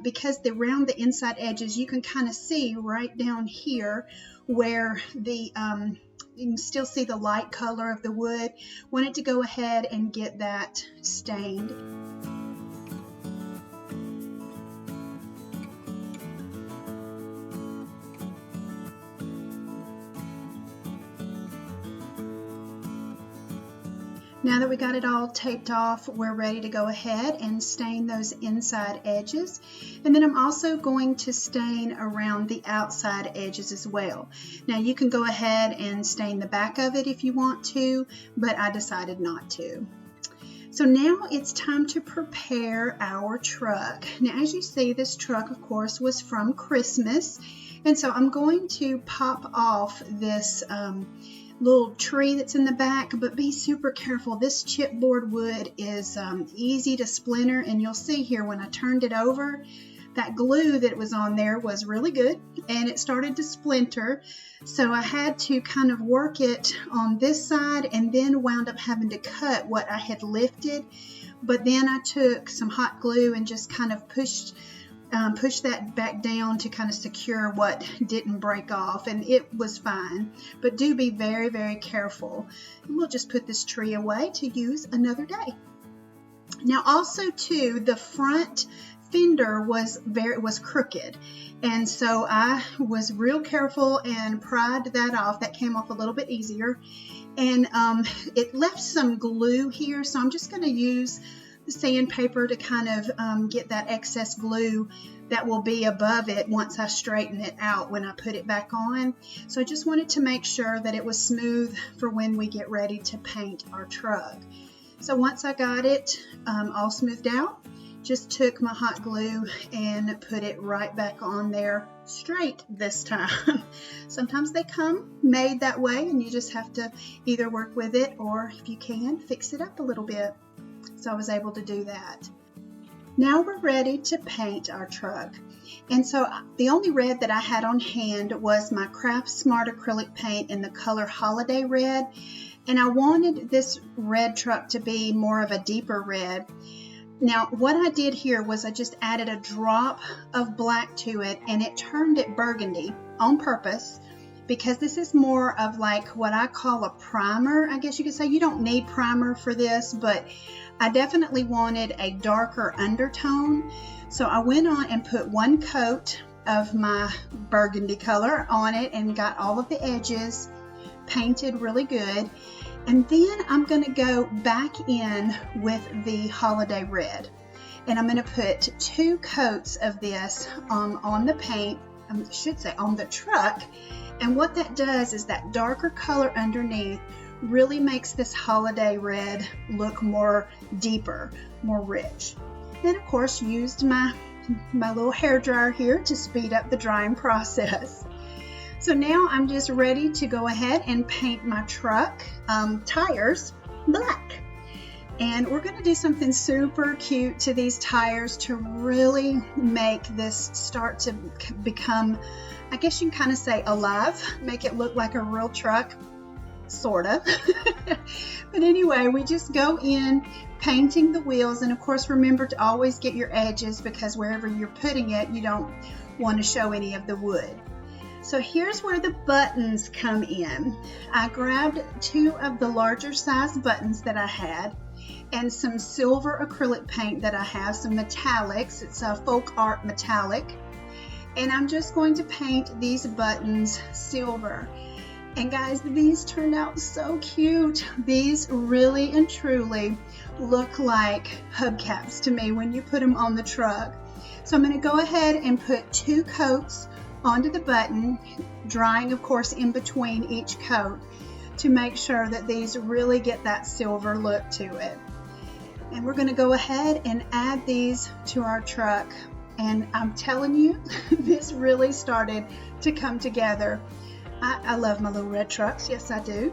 because around the inside edges you can kind of see right down here where the you can still see the light color of the wood. Wanted to go ahead and get that stained. Now that we got it all taped off, we're ready to go ahead and stain those inside edges. And then I'm also going to stain around the outside edges as well. Now you can go ahead and stain the back of it if you want to, but I decided not to. So now it's time to prepare our truck. Now as you see, this truck of course was from Christmas. And so I'm going to pop off this little tree that's in the back, but be super careful. This chipboard wood is easy to splinter, and you'll see here when I turned it over, that glue that was on there was really good and it started to splinter. So I had to kind of work it on this side and then wound up having to cut what I had lifted. But then I took some hot glue and just kind of pushed that back down to kind of secure what didn't break off, and it was fine. But do be very, very careful. And we'll just put this tree away to use another day. Now also too, the front fender was crooked, and so I was real careful and pried that off. That came off a little bit easier, and it left some glue here, so I'm just going to use the sandpaper to kind of get that excess glue that will be above it once I straighten it out when I put it back on. So I just wanted to make sure that it was smooth for when we get ready to paint our truck. So once I got it all smoothed out, just took my hot glue and put it right back on there straight this time. Sometimes they come made that way and you just have to either work with it or, if you can, fix it up a little bit. So I was able to do that. Now we're ready to paint our truck. And so the only red that I had on hand was my Craft Smart acrylic paint in the color Holiday Red. And I wanted this red truck to be more of a deeper red. Now what I did here was I just added a drop of black to it, and it turned it burgundy on purpose, because this is more of like what I call a primer. I guess you could say you don't need primer for this, but I definitely wanted a darker undertone. So I went on and put one coat of my burgundy color on it and got all of the edges painted really good. And then I'm going to go back in with the Holiday Red. And I'm going to put 2 coats of this on the paint, I should say on the truck. And what that does is that darker color underneath really makes this Holiday Red look more deeper, more rich. Then of course used my little hair dryer here to speed up the drying process. So now I'm just ready to go ahead and paint my truck tires black. And we're going to do something super cute to these tires to really make this start to become I guess you can kind of say alive, make it look like a real truck, sorta. But anyway, we just go in painting the wheels, and of course remember to always get your edges, because wherever you're putting it, you don't want to show any of the wood. So here's where the buttons come in. I grabbed 2 of the larger size buttons that I had, and some silver acrylic paint that I have, some metallics. It's a folk art metallic, and I'm just going to paint these buttons silver. And guys, these turned out so cute. These really and truly look like hubcaps to me when you put them on the truck. So I'm going to go ahead and put 2 coats onto the button, drying of course in between each coat, to make sure that these really get that silver look to it. And we're going to go ahead and add these to our truck, and I'm telling you, this really started to come together. I love my little red trucks, yes I do.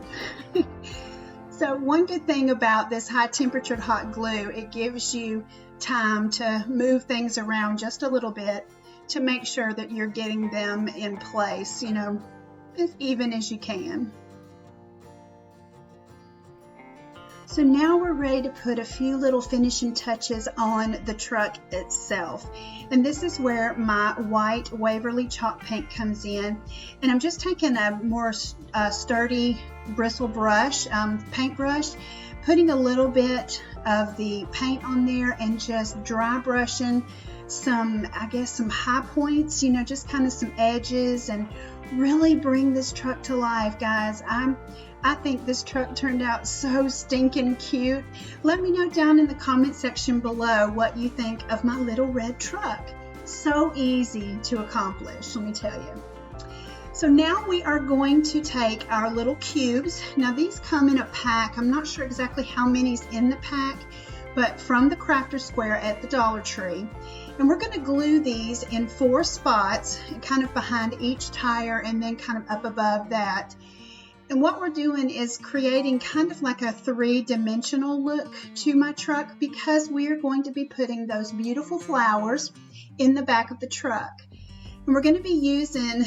So one good thing about this high temperature hot glue, it gives you time to move things around just a little bit to make sure that you're getting them in place, you know, as even as you can. So now we're ready to put a few little finishing touches on the truck itself. And this is where my white Waverly chalk paint comes in. And I'm just taking a more sturdy bristle brush, paintbrush, putting a little bit of the paint on there and just dry brushing some, I guess, some high points, you know, just kind of some edges, and really bring this truck to life, guys. I think this truck turned out so stinking cute. Let me know down in the comment section below what you think of my little red truck. So easy to accomplish, let me tell you. So now we are going to take our little cubes. Now these come in a pack. I'm not sure exactly how many's in the pack, but from the Crafter Square at the Dollar Tree. And we're going to glue these in 4 spots, kind of behind each tire and then kind of up above that. And what we're doing is creating kind of like a 3-dimensional look to my truck, because we are going to be putting those beautiful flowers in the back of the truck. And we're going to be using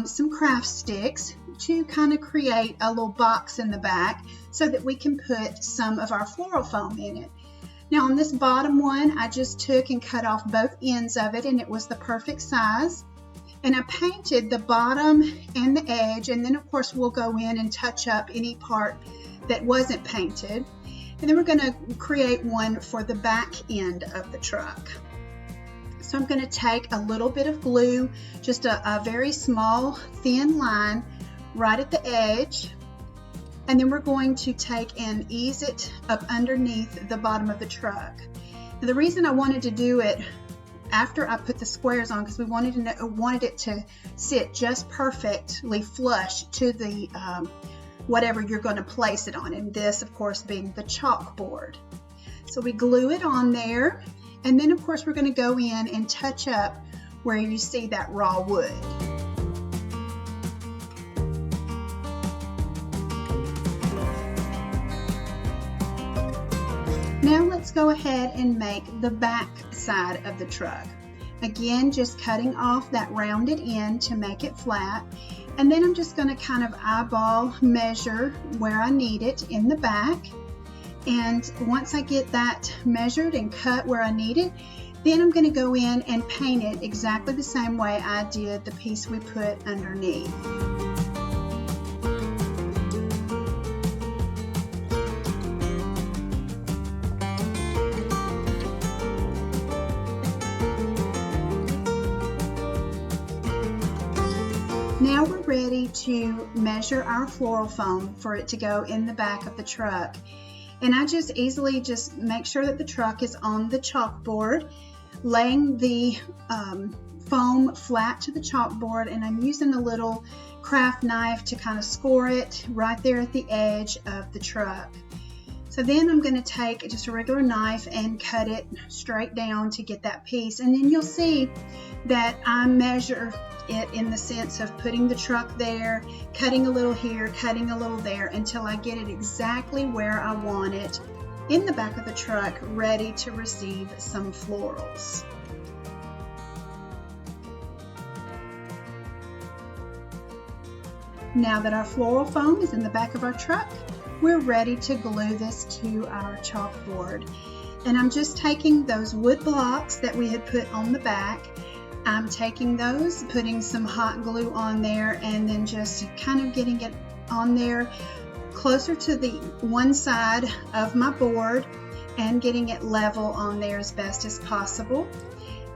some craft sticks to kind of create a little box in the back so that we can put some of our floral foam in it. Now on this bottom one, I just took and cut off both ends of it, and it was the perfect size. And I painted the bottom and the edge, and then of course we'll go in and touch up any part that wasn't painted. And then we're going to create one for the back end of the truck. So I'm going to take a little bit of glue, just a very small thin line right at the edge. And then we're going to take and ease it up underneath the bottom of the truck. Now, the reason I wanted to do it after I put the squares on, because we wanted it to sit just perfectly flush to the whatever you're going to place it on, and this of course being the chalkboard. So we glue it on there, and then of course we're going to go in and touch up where you see that raw wood. Now let's go ahead and make the back side of the truck. Again, just cutting off that rounded end to make it flat. And then I'm just going to kind of eyeball measure where I need it in the back. And once I get that measured and cut where I need it, then I'm going to go in and paint it exactly the same way I did the piece we put underneath. Now we're ready to measure our floral foam for it to go in the back of the truck. And I just easily just make sure that the truck is on the chalkboard, laying the foam flat to the chalkboard, and I'm using a little craft knife to kind of score it right there at the edge of the truck. So then I'm going to take just a regular knife and cut it straight down to get that piece. And then you'll see that I measure it in the sense of putting the truck there, cutting a little here, cutting a little there, until I get it exactly where I want it in the back of the truck, ready to receive some florals. Now that our floral foam is in the back of our truck, we're ready to glue this to our chalkboard. And I'm just taking those wood blocks that we had put on the back. I'm taking those, putting some hot glue on there, and then just kind of getting it on there closer to the one side of my board and getting it level on there as best as possible.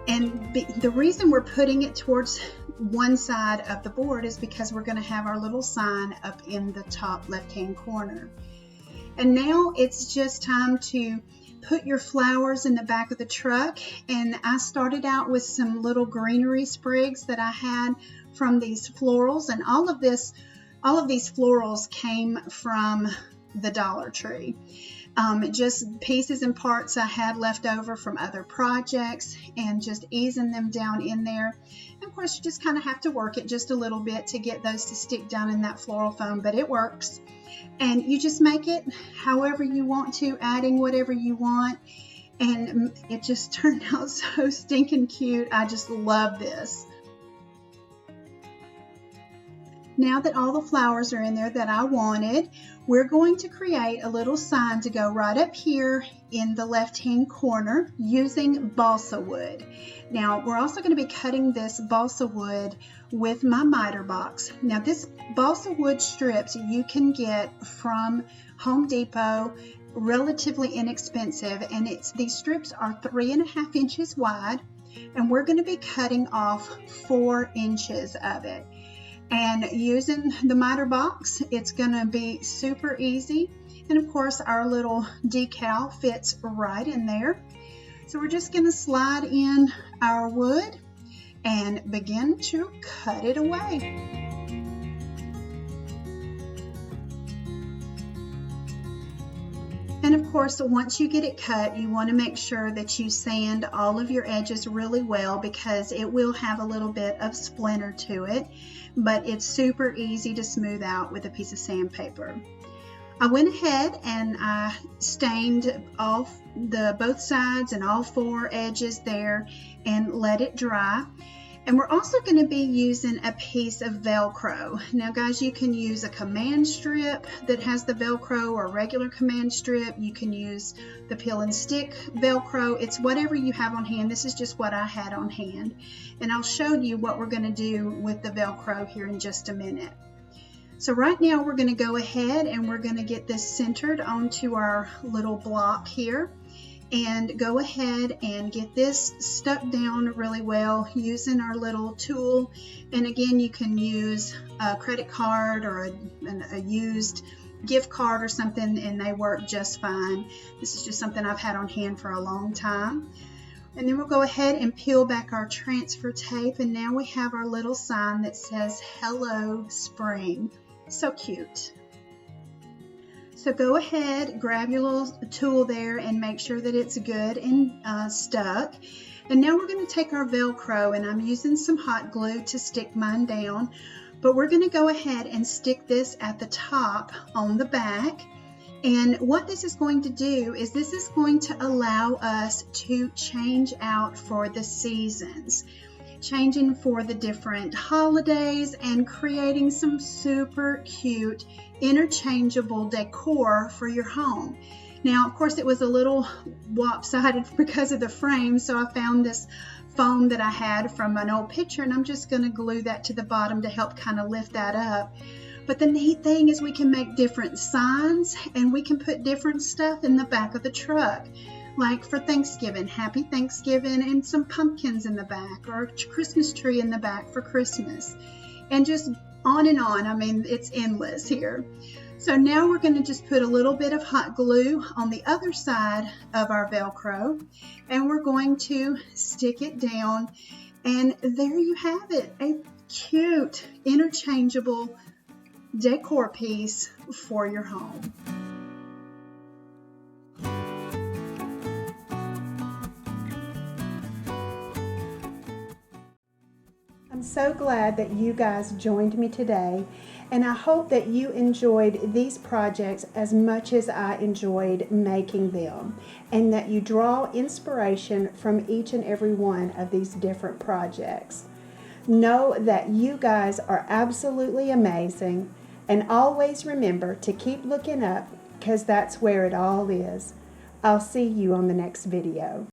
And the reason we're putting it towards one side of the board is because we're going to have our little sign up in the top left-hand corner. And now it's just time to put your flowers in the back of the truck. And I started out with some little greenery sprigs that I had from these florals, and all of these florals came from the Dollar Tree. Just pieces and parts I had left over from other projects, and just easing them down in there. And of course, you just kind of have to work it just a little bit to get those to stick down in that floral foam, but it works. And you just make it however you want to, adding whatever you want. And it just turned out so stinking cute. I just love this. Now that all the flowers are in there that I wanted, we're going to create a little sign to go right up here in the left-hand corner using balsa wood. Now, we're also going to be cutting this balsa wood with my miter box. Now, this balsa wood strips you can get from Home Depot, relatively inexpensive, and these strips are 3.5 inches wide, and we're going to be cutting off 4 inches of it. And using the miter box, it's going to be super easy. And of course, our little decal fits right in there. So we're just going to slide in our wood and begin to cut it away. And of course, once you get it cut, you want to make sure that you sand all of your edges really well, because it will have a little bit of splinter to it, but it's super easy to smooth out with a piece of sandpaper. I went ahead and I stained off both sides and all 4 edges there and let it dry. And we're also going to be using a piece of Velcro. Now guys, you can use a command strip that has the Velcro, or a regular command strip. You can use the peel and stick Velcro. It's whatever you have on hand. This is just what I had on hand. And I'll show you what we're going to do with the Velcro here in just a minute. So right now we're going to go ahead and we're going to get this centered onto our little block here. And go ahead and get this stuck down really well using our little tool. And again, you can use a credit card or a used gift card or something, and they work just fine. This is just something I've had on hand for a long time. And then we'll go ahead and peel back our transfer tape, and now we have our little sign that says Hello Spring. So cute. So go ahead, grab your little tool there and make sure that it's good and stuck. And now we're going to take our Velcro, and I'm using some hot glue to stick mine down. But we're going to go ahead and stick this at the top on the back. And what this is going to do is this is going to allow us to change out for the seasons. Changing for the different holidays and creating some super cute interchangeable decor for your home. Now, of course, it was a little lopsided because of the frame, so I found this foam that I had from an old picture, and I'm just going to glue that to the bottom to help kind of lift that up. But the neat thing is we can make different signs, and we can put different stuff in the back of the truck. Like for Thanksgiving, Happy Thanksgiving, and some pumpkins in the back, or a Christmas tree in the back for Christmas. And just on and on. I mean, it's endless here. So now we're going to just put a little bit of hot glue on the other side of our Velcro, and we're going to stick it down. And there you have it, a cute interchangeable decor piece for your home. I'm so glad that you guys joined me today, and I hope that you enjoyed these projects as much as I enjoyed making them, and that you draw inspiration from each and every one of these different projects. Know that you guys are absolutely amazing, and always remember to keep looking up, because that's where it all is. I'll see you on the next video.